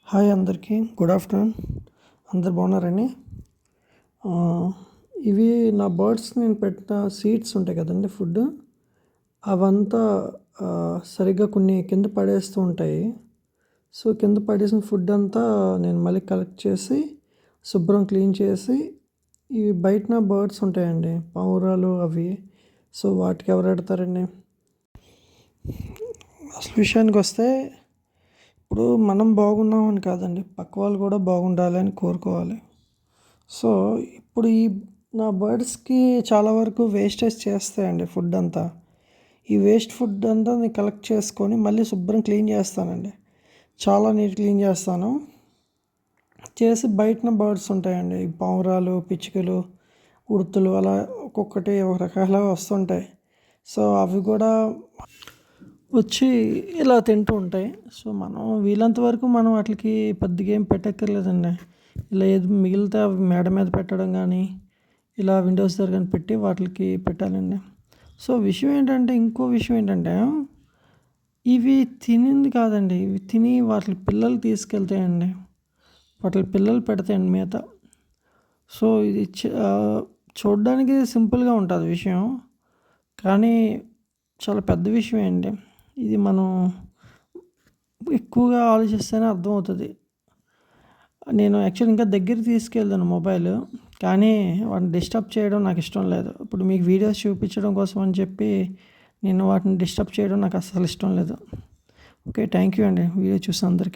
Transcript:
Hi అందరికీ, good afternoon. అందరు బాగున్నారండి? ఇవి నా బర్డ్స్ నేను పెట్టిన సీడ్స్ ఉంటాయి కదండి, ఫుడ్ అవంతా సరిగ్గా కొన్ని కింద పడేస్తూ ఉంటాయి. సో కింద పడేసిన ఫుడ్ అంతా నేను మళ్ళీ కలెక్ట్ చేసి శుభ్రం క్లీన్ చేసి ఇవి బయటన బర్డ్స్ ఉంటాయండి, పావురాలు అవి. సో వాటికి ఎవరు పెడతారండి? అసలు విషయానికి వస్తే ఇప్పుడు మనం బాగున్నామని కాదండి, పక్క వాళ్ళు కూడా బాగుండాలి అని కోరుకోవాలి. సో ఇప్పుడు నా బర్డ్స్కి చాలా వరకు వేస్టేజ్ చేస్తాయండి ఫుడ్ అంతా. ఈ వేస్ట్ ఫుడ్ అంతా నేను కలెక్ట్ చేసుకొని మళ్ళీ శుభ్రం క్లీన్ చేస్తానండి. చాలా నీట్ క్లీన్ చేస్తాను. చేసి బయటన బర్డ్స్ ఉంటాయండి, పావురాలు, పిచ్చుకలు, ఉడుతలు, అలా ఒక్కొక్కటి ఒక రకాల వస్తుంటాయి. సో అవి కూడా వచ్చి ఇలా తింటూ ఉంటాయి. సో మనం వీలంత వరకు మనం వాటికి పెద్దగా ఏం పెట్టక్కర్లేదండి. ఇలా ఏది మిగిలితే అవి మేడ మీద పెట్టడం కానీ, ఇలా విండోస్ దగ్గర కానీ పెట్టి వాటికి పెట్టాలండి. సో ఇంకో విషయం ఏంటంటే, ఇవి తినింది కాదండి, ఇవి తిని వాటి పిల్లలు తీసుకెళ్తాయండి, వాటి పిల్లలు పెడతాయండి మేత. సో ఇది చూడడానికి సింపుల్గా ఉంటుంది విషయం, కానీ చాలా పెద్ద విషయం అండి ఇది. మనం ఎక్కువగా ఆలోచిస్తేనే అర్థమవుతుంది. నేను యాక్చువల్ ఇంకా దగ్గర తీసుకెళ్ళాను మొబైల్, కానీ వాటిని డిస్టర్బ్ చేయడం నాకు ఇష్టం లేదు. ఇప్పుడు మీకు వీడియోస్ చూపించడం కోసం అని చెప్పి నేను వాటిని డిస్టర్బ్ చేయడం నాకు అస్సలు ఇష్టం లేదు. ఓకే, థ్యాంక్ యూ అండి వీడియో చూసిన అందరికీ.